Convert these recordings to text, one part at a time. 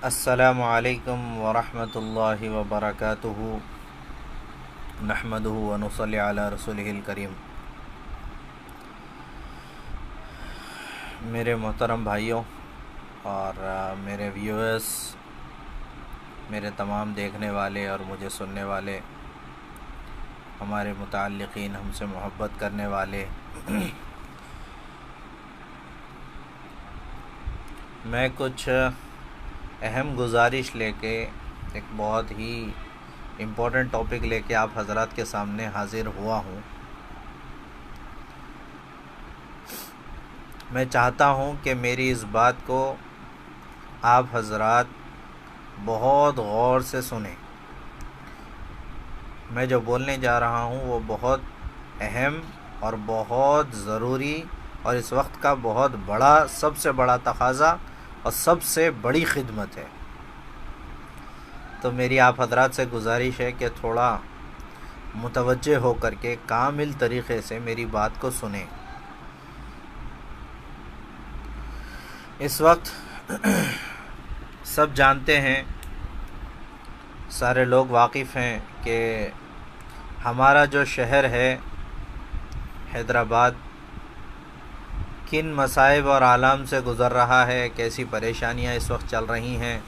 السلام علیکم ورحمۃ اللہ وبرکاتہ نحمدہ ونصلی علی رسولہ الکریم۔ میرے محترم بھائیوں اور میرے ویورز، میرے تمام دیکھنے والے اور مجھے سننے والے، ہمارے متعلقین، ہم سے محبت کرنے والے، میں کچھ اہم گزارش لے کے ایک بہت ہی امپورٹنٹ ٹاپک لے کے آپ حضرات کے سامنے حاضر ہوا ہوں۔ میں چاہتا ہوں کہ میری اس بات کو آپ حضرات بہت غور سے سنیں۔ میں جو بولنے جا رہا ہوں وہ بہت اہم اور بہت ضروری اور اس وقت کا بہت بڑا، سب سے بڑا تقاضا اور سب سے بڑی خدمت ہے۔ تو میری آپ حضرات سے گزارش ہے کہ تھوڑا متوجہ ہو کر کے کامل طریقے سے میری بات کو سنیں۔ اس وقت سب جانتے ہیں، سارے لوگ واقف ہیں کہ ہمارا جو شہر ہے حیدرآباد کن مصائب اور آلام سے گزر رہا ہے، کیسی پریشانیاں اس وقت چل رہی ہیں۔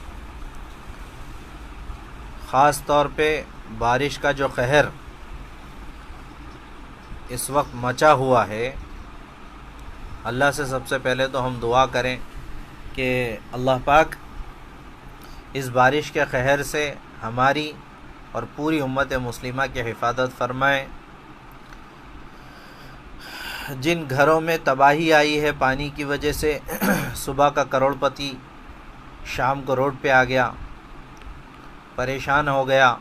خاص طور پہ بارش کا جو قہر اس وقت مچا ہوا ہے، اللہ سے سب سے پہلے تو ہم دعا کریں کہ اللہ پاک اس بارش کے قہر سے ہماری اور پوری امت مسلمہ کی حفاظت فرمائے۔ جن گھروں میں تباہی آئی ہے پانی کی وجہ سے، صبح کا کروڑ پتی شام کو روڈ پہ آ گیا، پریشان ہو گیا،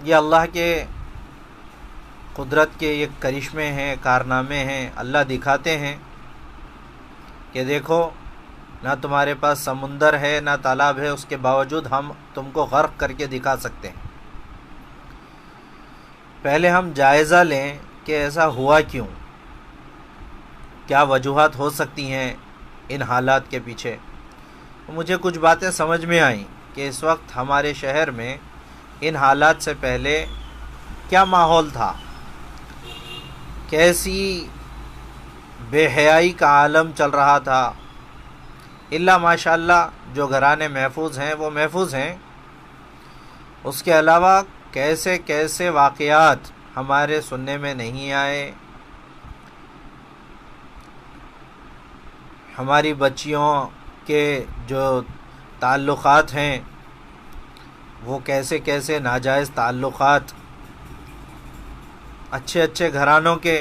یہ اللہ کے قدرت کے یہ کرشمے ہیں، کارنامے ہیں۔ اللہ دکھاتے ہیں کہ دیکھو، نہ تمہارے پاس سمندر ہے نہ تالاب ہے، اس کے باوجود ہم تم کو غرق کر کے دکھا سکتے ہیں۔ پہلے ہم جائزہ لیں کہ ایسا ہوا کیوں، کیا وجوہات ہو سکتی ہیں ان حالات کے پیچھے۔ مجھے کچھ باتیں سمجھ میں آئیں کہ اس وقت ہمارے شہر میں ان حالات سے پہلے کیا ماحول تھا، کیسی بے حیائی کا عالم چل رہا تھا۔ اللہ ماشاء اللہ جو گھرانے محفوظ ہیں وہ محفوظ ہیں، اس کے علاوہ کیسے کیسے واقعات ہمارے سننے میں نہیں آئے۔ ہماری بچیوں کے جو تعلقات ہیں وہ کیسے کیسے ناجائز تعلقات، اچھے اچھے گھرانوں کے،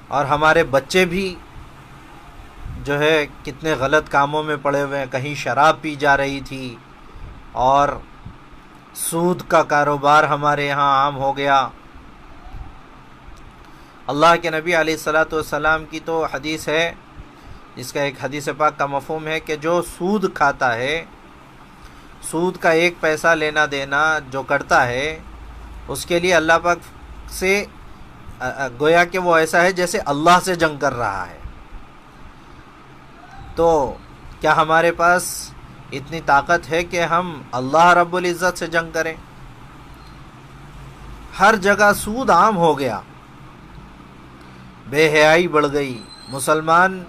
اور ہمارے بچے بھی جو ہے کتنے غلط کاموں میں پڑے ہوئے ہیں۔ کہیں شراب پی جا رہی تھی اور سود کا کاروبار ہمارے یہاں عام ہو گیا۔ اللہ کے نبی علیہ الصلاۃ والسلام کی تو حدیث ہے، جس کا ایک حدیث پاک کا مفہوم ہے کہ جو سود کھاتا ہے، سود کا ایک پیسہ لینا دینا جو کرتا ہے، اس کے لیے اللہ پاک سے گویا کہ وہ ایسا ہے جیسے اللہ سے جنگ کر رہا ہے۔ تو کیا ہمارے پاس اتنی طاقت ہے کہ ہم اللہ رب العزت سے جنگ کریں؟ ہر جگہ سود عام ہو گیا، بے حیائی بڑھ گئی، مسلمان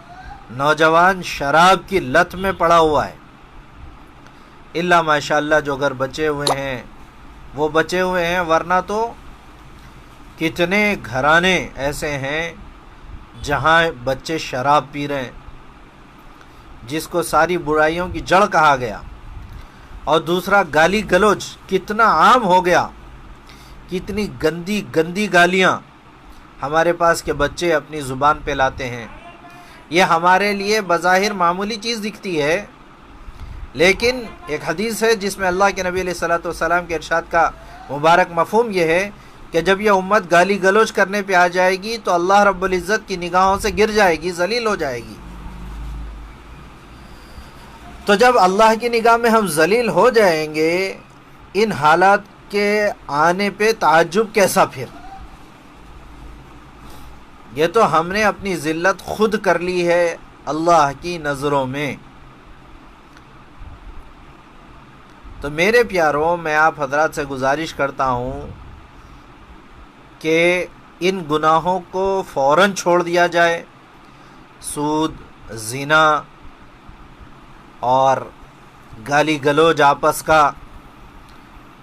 نوجوان شراب کی لت میں پڑا ہوا ہے۔ اللہ ماشاء اللہ جو گھر بچے ہوئے ہیں وہ بچے ہوئے ہیں، ورنہ تو کتنے گھرانے ایسے ہیں جہاں بچے شراب پی رہے ہیں، جس کو ساری برائیوں کی جڑ کہا گیا۔ اور دوسرا گالی گلوچ کتنا عام ہو گیا، کتنی گندی گندی گالیاں ہمارے پاس کے بچے اپنی زبان پہ لاتے ہیں۔ یہ ہمارے لیے بظاہر معمولی چیز دکھتی ہے، لیکن ایک حدیث ہے جس میں اللہ کے نبی علیہ الصلاۃ والسلام کے ارشاد کا مبارک مفہوم یہ ہے کہ جب یہ امت گالی گلوچ کرنے پہ آ جائے گی تو اللہ رب العزت کی نگاہوں سے گر جائے گی، ذلیل ہو جائے گی۔ تو جب اللہ کی نگاہ میں ہم ذلیل ہو جائیں گے، ان حالات کے آنے پہ تعجب کیسا پھر؟ یہ تو ہم نے اپنی ذلت خود کر لی ہے، اللہ کی نظروں میں۔ تو میرے پیاروں، میں آپ حضرات سے گزارش کرتا ہوں کہ ان گناہوں کو فوراً چھوڑ دیا جائے۔ سود، زنا اور گالی گلوج آپس کا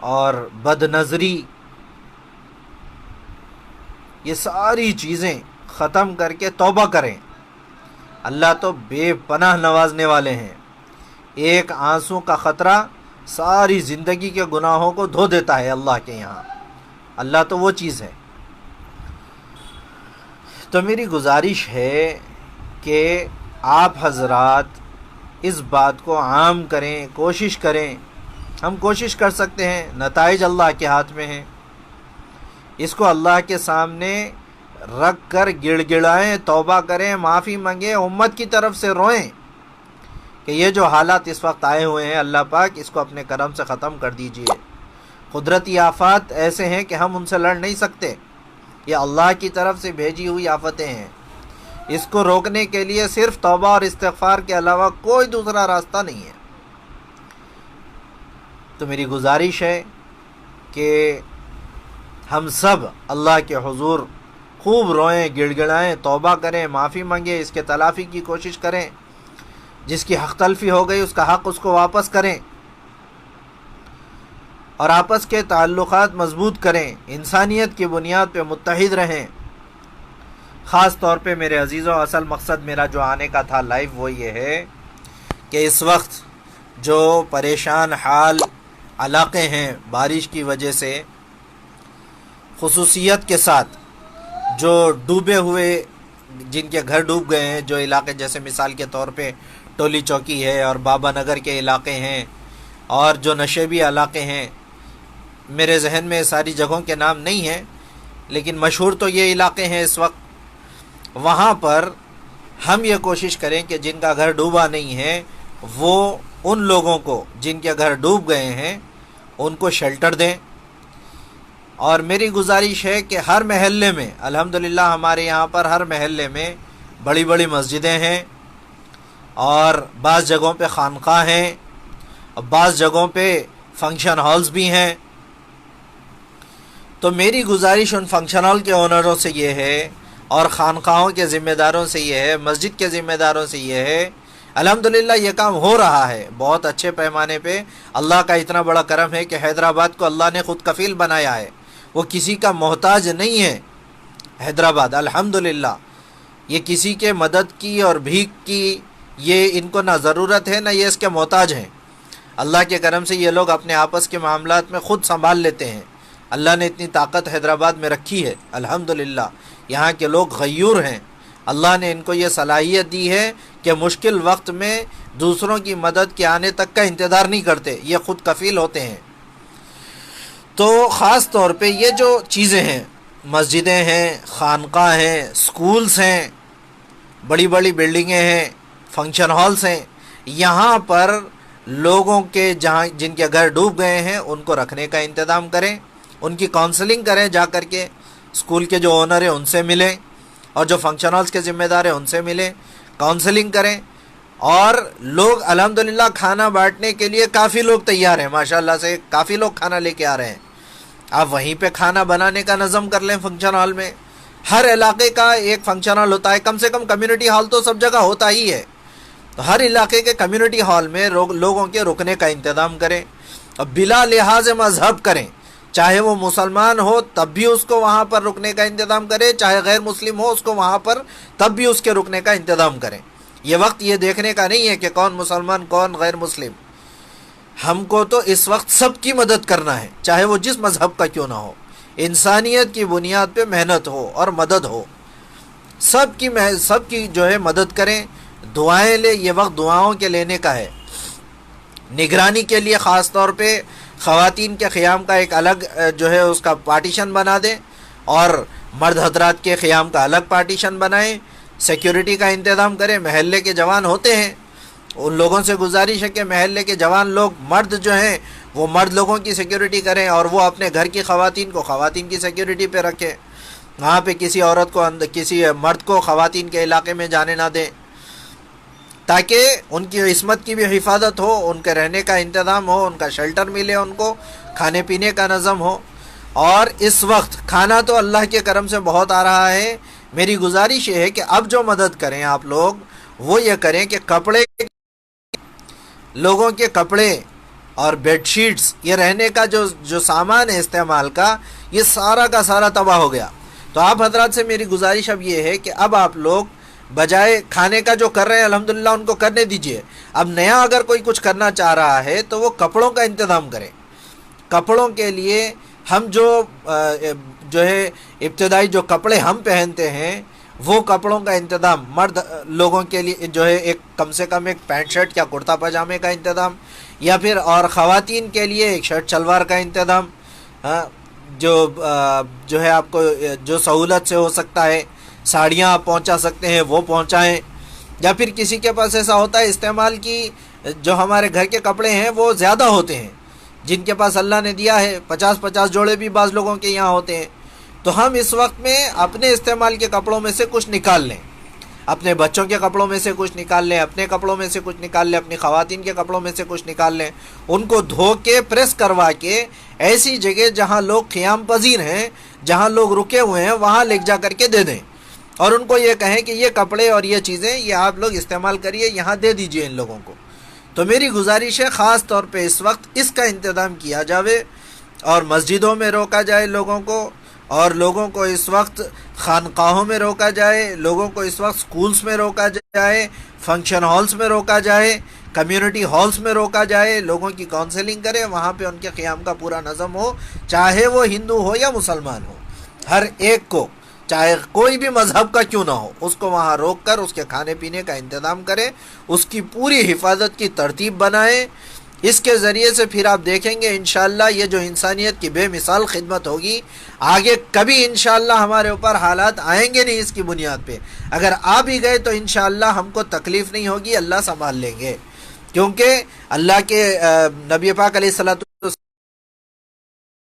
اور بد نظری، یہ ساری چیزیں ختم کر کے توبہ کریں۔ اللہ تو بے پناہ نوازنے والے ہیں۔ ایک آنسو کا خطرہ ساری زندگی کے گناہوں کو دھو دیتا ہے اللہ کے یہاں۔ اللہ تو وہ چیز ہے۔ تو میری گزارش ہے کہ آپ حضرات اس بات کو عام کریں، کوشش کریں۔ ہم کوشش کر سکتے ہیں، نتائج اللہ کے ہاتھ میں ہیں۔ اس کو اللہ کے سامنے رکھ کر گڑ گڑائیں، توبہ کریں، معافی مانگیں، امت کی طرف سے روئیں کہ یہ جو حالات اس وقت آئے ہوئے ہیں، اللہ پاک اس کو اپنے کرم سے ختم کر دیجئے۔ قدرتی آفات ایسے ہیں کہ ہم ان سے لڑ نہیں سکتے، یہ اللہ کی طرف سے بھیجی ہوئی آفتیں ہیں۔ اس کو روکنے کے لیے صرف توبہ اور استغفار کے علاوہ کوئی دوسرا راستہ نہیں ہے۔ تو میری گزارش ہے کہ ہم سب اللہ کے حضور خوب روئیں، گڑ گڑائیں، توبہ کریں، معافی مانگیں، اس کے تلافی کی کوشش کریں۔ جس کی حق تلفی ہو گئی اس کا حق اس کو واپس کریں، اور آپس کے تعلقات مضبوط کریں، انسانیت کی بنیاد پہ متحد رہیں۔ خاص طور پہ میرے عزیزوں، اصل مقصد میرا جو آنے کا تھا لائیو وہ یہ ہے کہ اس وقت جو پریشان حال علاقے ہیں بارش کی وجہ سے، خصوصیت کے ساتھ جو ڈوبے ہوئے، جن کے گھر ڈوب گئے ہیں، جو علاقے جیسے مثال کے طور پہ ٹولی چوکی ہے اور بابا نگر کے علاقے ہیں اور جو نشیبی علاقے ہیں، میرے ذہن میں ساری جگہوں کے نام نہیں ہیں لیکن مشہور تو یہ علاقے ہیں اس وقت۔ وہاں پر ہم یہ کوشش کریں کہ جن کا گھر ڈوبا نہیں ہے وہ ان لوگوں کو جن کے گھر ڈوب گئے ہیں ان کو شیلٹر دیں۔ اور میری گزارش ہے کہ ہر محلے میں، الحمدللہ ہمارے یہاں پر ہر محلے میں بڑی بڑی مسجدیں ہیں اور بعض جگہوں پہ خانقاہ ہیں اور بعض جگہوں پہ فنکشن ہالز بھی ہیں۔ تو میری گزارش ان فنکشن ہال کے اونروں سے یہ ہے اور خانقاہوں کے ذمہ داروں سے یہ ہے، مسجد کے ذمہ داروں سے یہ ہے، الحمدللہ یہ کام ہو رہا ہے بہت اچھے پیمانے پہ۔ اللہ کا اتنا بڑا کرم ہے کہ حیدرآباد کو اللہ نے خود کفیل بنایا ہے، وہ کسی کا محتاج نہیں ہے۔ حیدرآباد الحمدللہ یہ کسی کے مدد کی اور بھیک کی یہ ان کو نہ ضرورت ہے نہ یہ اس کے محتاج ہیں۔ اللہ کے کرم سے یہ لوگ اپنے آپس کے معاملات میں خود سنبھال لیتے ہیں۔ اللہ نے اتنی طاقت حیدرآباد میں رکھی ہے الحمدللہ۔ یہاں کے لوگ غیور ہیں، اللہ نے ان کو یہ صلاحیت دی ہے کہ مشکل وقت میں دوسروں کی مدد کے آنے تک کا انتظار نہیں کرتے، یہ خود کفیل ہوتے ہیں۔ تو خاص طور پہ یہ جو چیزیں ہیں، مسجدیں ہیں، خانقاہ ہیں، سکولز ہیں، بڑی بڑی بلڈنگیں ہیں، فنکشن ہالز ہیں، یہاں پر لوگوں کے جن کے گھر ڈوب گئے ہیں ان کو رکھنے کا انتظام کریں، ان کی کاؤنسلنگ کریں، جا کر کے اسکول کے جو اونر ہیں ان سے ملیں اور جو فنکشن ہالز کے ذمہ دار ہیں ان سے ملیں، کاؤنسلنگ کریں۔ اور لوگ الحمدللہ کھانا بانٹنے کے لیے کافی لوگ تیار ہیں، ماشاءاللہ سے کافی لوگ کھانا لے کے آ رہے ہیں۔ آپ وہیں پہ کھانا بنانے کا نظم کر لیں فنکشن ہال میں۔ ہر علاقے کا ایک فنکشن ہال ہوتا ہے، کم سے کم کمیونٹی ہال تو سب جگہ ہوتا ہی ہے، تو ہر علاقے کے کمیونٹی ہال میں لوگوں کے رکنے کا انتظام کریں اور بلا لحاظ مذہب کریں، چاہے وہ مسلمان ہو تب بھی اس کو وہاں پر رکنے کا انتظام کریں، چاہے غیر مسلم ہو اس کو وہاں پر تب بھی اس کے رکنے کا انتظام کریں۔ یہ وقت یہ دیکھنے کا نہیں ہے کہ کون مسلمان کون غیر مسلم، ہم کو تو اس وقت سب کی مدد کرنا ہے، چاہے وہ جس مذہب کا کیوں نہ ہو۔ انسانیت کی بنیاد پہ محنت ہو اور مدد ہو، سب کی جو ہے مدد کریں، دعائیں لیں۔ یہ وقت دعاؤں کے لینے کا ہے۔ نگرانی کے لیے خاص طور پہ خواتین کے قیام کا ایک الگ جو ہے اس کا پارٹیشن بنا دیں اور مرد حضرات کے قیام کا الگ پارٹیشن بنائیں، سیکیورٹی کا انتظام کریں۔ محلے کے جوان ہوتے ہیں، ان لوگوں سے گزارش ہے کہ محلے کے جوان لوگ مرد جو ہیں وہ مرد لوگوں کی سیکیورٹی کریں اور وہ اپنے گھر کی خواتین کو خواتین کی سیکیورٹی پہ رکھیں، وہاں پہ کسی عورت کو کسی مرد کو خواتین کے علاقے میں جانے نہ دیں۔ تاکہ ان کی عصمت کی بھی حفاظت ہو، ان کے رہنے کا انتظام ہو، ان کا شیلٹر ملے، ان کو کھانے پینے کا نظم ہو۔ اور اس وقت کھانا تو اللہ کے کرم سے بہت آ رہا ہے، میری گزارش یہ ہے کہ اب جو مدد کریں آپ لوگ وہ یہ کریں کہ کپڑے، لوگوں کے کپڑے اور بیڈ شیٹس، یہ رہنے کا جو سامان ہے استعمال کا، یہ سارا کا سارا تباہ ہو گیا۔ تو آپ حضرات سے میری گزارش اب یہ ہے کہ اب آپ لوگ بجائے کھانے کا جو کر رہے ہیں الحمدللہ ان کو کرنے دیجئے، اب نیا اگر کوئی کچھ کرنا چاہ رہا ہے تو وہ کپڑوں کا انتظام کریں۔ کپڑوں کے لیے ہم جو ہے ابتدائی جو کپڑے ہم پہنتے ہیں وہ کپڑوں کا انتظام، مرد لوگوں کے لیے جو ہے ایک کم سے کم ایک پینٹ شرٹ یا کرتا پاجامے کا انتظام، یا پھر اور خواتین کے لیے ایک شرٹ شلوار کا انتظام، جو ہے آپ کو جو سہولت سے ہو سکتا ہے، ساڑیاں آپ پہنچا سکتے ہیں وہ پہنچائیں، یا پھر کسی کے پاس ایسا ہوتا ہے استعمال کی جو ہمارے گھر کے کپڑے ہیں وہ زیادہ ہوتے ہیں، جن کے پاس اللہ نے دیا ہے 50 جوڑے بھی بعض لوگوں کے یہاں ہوتے ہیں، تو ہم اس وقت میں اپنے استعمال کے کپڑوں میں سے کچھ نکال لیں، اپنے بچوں کے کپڑوں میں سے کچھ نکال لیں، اپنے کپڑوں میں سے کچھ نکال لیں، اپنی خواتین کے کپڑوں میں سے کچھ نکال لیں، ان کو دھو کے پریس کروا کے ایسی جگہ جہاں لوگ قیام پذیر ہیں، جہاں لوگ رکے ہوئے ہیں، وہاں لے جا کر کے دے دیں، اور ان کو یہ کہیں کہ یہ کپڑے اور یہ چیزیں یہ آپ لوگ استعمال کریے، یہاں دے دیجئے ان لوگوں کو۔ تو میری گزارش ہے خاص طور پہ اس وقت اس کا انتظام کیا جاوے، اور مسجدوں میں روکا جائے لوگوں کو، اور لوگوں کو اس وقت خانقاہوں میں روکا جائے، لوگوں کو اس وقت سکولز میں روکا جائے، فنکشن ہالز میں روکا جائے، کمیونٹی ہالز میں روکا جائے، لوگوں کی کاؤنسلنگ کرے، وہاں پہ ان کے قیام کا پورا نظم ہو، چاہے وہ ہندو ہو یا مسلمان ہو، ہر ایک کو، چاہے کوئی بھی مذہب کا کیوں نہ ہو، اس کو وہاں روک کر اس کے کھانے پینے کا انتظام کرے، اس کی پوری حفاظت کی ترتیب بنائے۔ اس کے ذریعے سے پھر آپ دیکھیں گے انشاءاللہ یہ جو انسانیت کی بے مثال خدمت ہوگی، آگے کبھی انشاءاللہ ہمارے اوپر حالات آئیں گے نہیں اس کی بنیاد پہ، اگر آ بھی گئے تو انشاءاللہ ہم کو تکلیف نہیں ہوگی، اللہ سنبھال لیں گے، کیونکہ اللہ کے نبی پاک علیہ الصلوۃ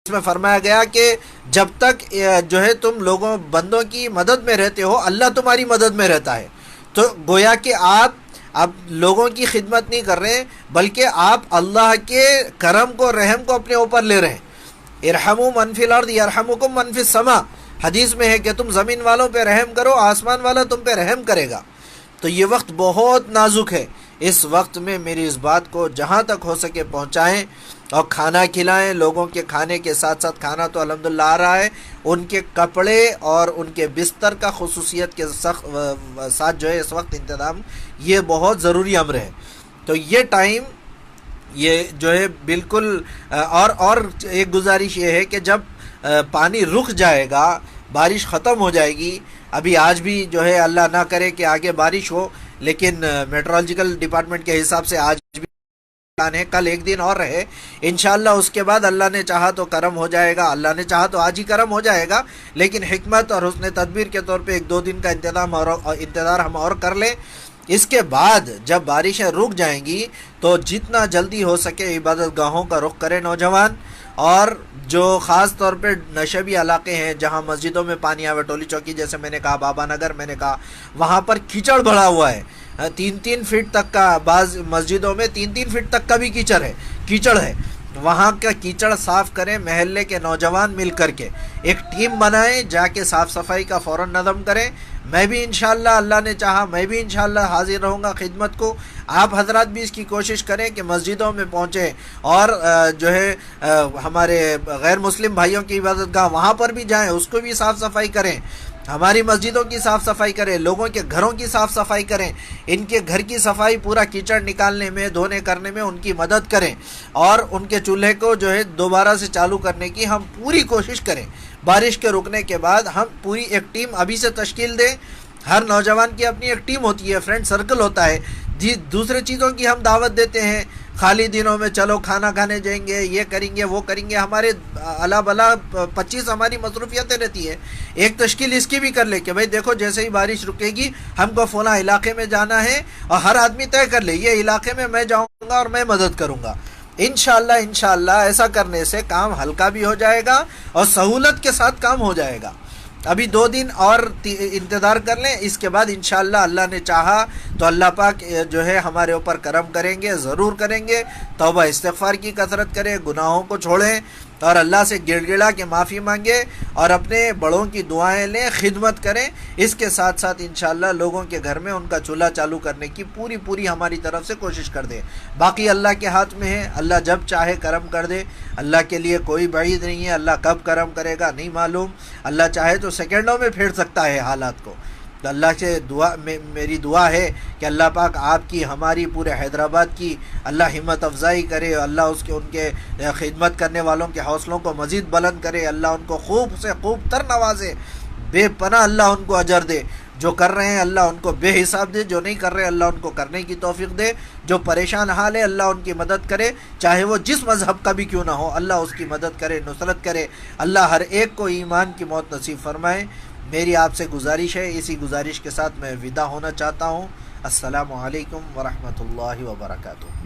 میں فرمایا گیا کہ جب تک جو ہے تم لوگوں بندوں کی مدد میں رہتے ہو، اللہ تمہاری مدد میں رہتا ہے۔ تو گویا کہ آپ اب لوگوں کی خدمت نہیں کر رہے، بلکہ آپ اللہ کے کرم کو، رحم کو اپنے اوپر لے رہے ہیں۔ ارحموا من فی الارض یرحمکم من فی السماء، حدیث میں ہے کہ تم زمین والوں پہ رحم کرو، آسمان والا تم پہ رحم کرے گا۔ تو یہ وقت بہت نازک ہے، اس وقت میں میری اس بات کو جہاں تک ہو سکے پہنچائیں اور کھانا کھلائیں، لوگوں کے کھانے کے ساتھ ساتھ کھانا تو الحمدللہ آ رہا ہے، ان کے کپڑے اور ان کے بستر کا خصوصیت کے ساتھ جو ہے اس وقت انتظام یہ بہت ضروری امر ہے۔ تو یہ ٹائم یہ جو ہے بالکل، اور ایک گزارش یہ ہے کہ جب پانی رک جائے گا، بارش ختم ہو جائے گی، ابھی آج بھی جو ہے اللہ نہ کرے کہ آگے بارش ہو، لیکن میٹرولوجیکل ڈپارٹمنٹ کے حساب سے آج بھی ہے، کل ایک دن اور رہے انشاءاللہ، اس کے بعد اللہ نے چاہا تو کرم ہو جائے گا، اللہ نے چاہا تو آج ہی کرم ہو جائے گا، لیکن حکمت اور حسن تدبیر کے طور پہ 1-2 دن کا انتظار ہم اور کر لیں۔ اس کے بعد جب بارشیں رک جائیں گی تو جتنا جلدی ہو سکے عبادت گاہوں کا رخ کرے نوجوان، اور جو خاص طور پہ نشبی علاقے ہیں جہاں مسجدوں میں پانی آوے، ٹولی چوکی جیسے میں نے کہا، بابا نگر میں نے کہا، وہاں پر کیچڑ بڑھا ہوا ہے، 3-3 فٹ تک کا، بعض مسجدوں میں 3-3 فٹ تک کا بھی کیچڑ ہے، وہاں کا کیچڑ صاف کریں، محلے کے نوجوان مل کر کے ایک ٹیم بنائیں، جا کے صاف صفائی کا فوراً نظم کریں۔ میں بھی انشاءاللہ اللہ نے چاہا میں بھی انشاءاللہ حاضر رہوں گا خدمت کو، آپ حضرات بھی اس کی کوشش کریں کہ مسجدوں میں پہنچیں، اور جو ہے ہمارے غیر مسلم بھائیوں کی عبادت گاہ وہاں پر بھی جائیں، اس کو بھی صاف صفائی کریں، ہماری مسجدوں کی صاف صفائی کریں، لوگوں کے گھروں کی صاف صفائی کریں، ان کے گھر کی صفائی، پورا کیچڑ نکالنے میں، دھونے کرنے میں ان کی مدد کریں، اور ان کے چولہے کو جو ہے دوبارہ سے چالو کرنے کی ہم پوری کوشش کریں۔ بارش کے رکنے کے بعد ہم پوری ایک ٹیم ابھی سے تشکیل دیں، ہر نوجوان کی اپنی ایک ٹیم ہوتی ہے، فرینڈ سرکل ہوتا ہے، دوسرے چیزوں کی ہم دعوت دیتے ہیں، خالی دنوں میں چلو کھانا کھانے جائیں گے، یہ کریں گے وہ کریں گے، ہمارے الا بلا 25 ہماری مصروفیتیں رہتی ہے، ایک تشکیل اس کی بھی کر لے کہ بھائی دیکھو جیسے ہی بارش رکے گی ہم کو فلاں علاقے میں جانا ہے، اور ہر آدمی طے کر لے یہ علاقے میں جاؤں گا اور میں مدد کروں گا۔ انشاءاللہ ایسا کرنے سے کام ہلکا بھی ہو جائے گا اور سہولت کے ساتھ کام ہو جائے گا۔ ابھی 2 دن اور انتظار کر لیں، اس کے بعد انشاءاللہ اللہ نے چاہا تو اللہ پاک جو ہے ہمارے اوپر کرم کریں گے، ضرور کریں گے۔ توبہ استغفار کی کثرت کریں، گناہوں کو چھوڑیں اور اللہ سے گڑ گڑا کے معافی مانگیں اور اپنے بڑوں کی دعائیں لیں، خدمت کریں۔ اس کے ساتھ ساتھ انشاءاللہ لوگوں کے گھر میں ان کا چولہا چالو کرنے کی پوری ہماری طرف سے کوشش کر دیں۔ باقی اللہ کے ہاتھ میں ہے، اللہ جب چاہے کرم کر دے، اللہ کے لیے کوئی بعید نہیں ہے، اللہ کب کرم کرے گا نہیں معلوم، اللہ چاہے تو سیکنڈوں میں پھیر سکتا ہے حالات کو۔ تو اللہ سے میری دعا ہے کہ اللہ پاک آپ کی، ہماری، پورے حیدرآباد کی اللہ ہمت افزائی کرے، اللہ ان کے خدمت کرنے والوں کے حوصلوں کو مزید بلند کرے، اللہ ان کو خوب سے خوب تر نوازے، بے پناہ اللہ ان کو اجر دے۔ جو کر رہے ہیں اللہ ان کو بے حساب دے، جو نہیں کر رہے اللہ ان کو کرنے کی توفیق دے، جو پریشان حال ہے اللہ ان کی مدد کرے، چاہے وہ جس مذہب کا بھی کیوں نہ ہو، اللہ اس کی مدد کرے، نصرت کرے، اللہ ہر ایک کو ایمان کی موت نصیب فرمائے۔ میری آپ سے گزارش ہے، اسی گزارش کے ساتھ میں ودا ہونا چاہتا ہوں۔ السلام علیکم ورحمۃ اللہ وبرکاتہ۔